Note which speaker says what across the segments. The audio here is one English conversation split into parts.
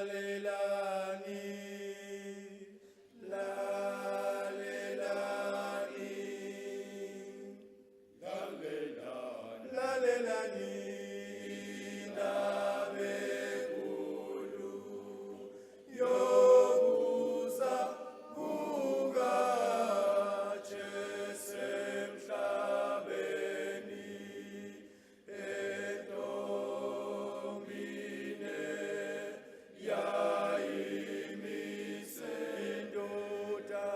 Speaker 1: lalelani, lalelani, lalelani, lalelani, indaba enkulu yokuza kukaJesu emhlabeni, entombini yayimise indoda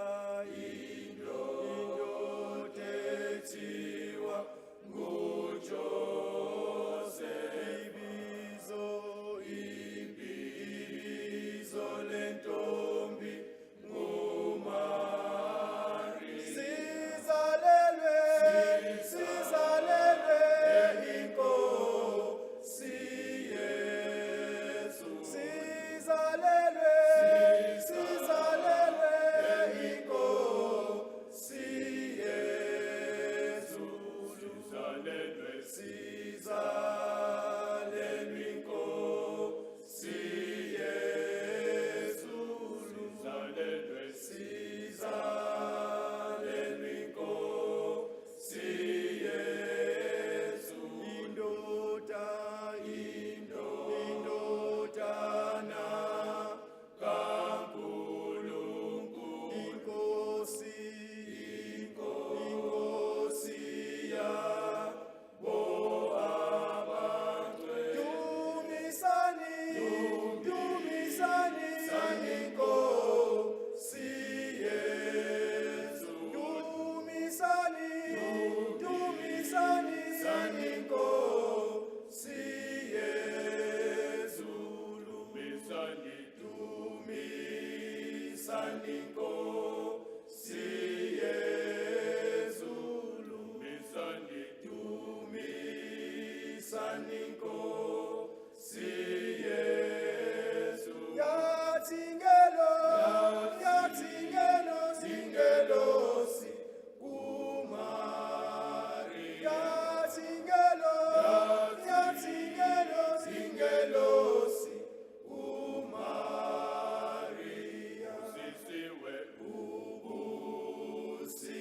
Speaker 1: ethiwa nguJosefu, ibizo lentombi nguMaria. Sizalelwe inkosi Yesu, sizalelwe inkosi Yesu, sizalelwe inkosi Yesu, sizalelwe inkosi Yesu, indodana kaNkulunkulu, inkosi yabo abangcwele. Dumisani inkosi Yesu, dumisani inkosi Yesu, dumisani inkosi Yesu, dumisani inkosi Yesu. Yatingelosi kuMaria, yatingelosi kuMaria.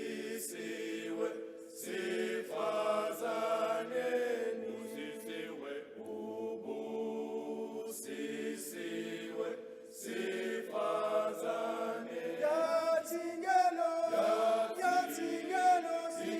Speaker 1: Ubusisiwe sifazaneni, ubusisiwe sifazaneni. Yatingelosi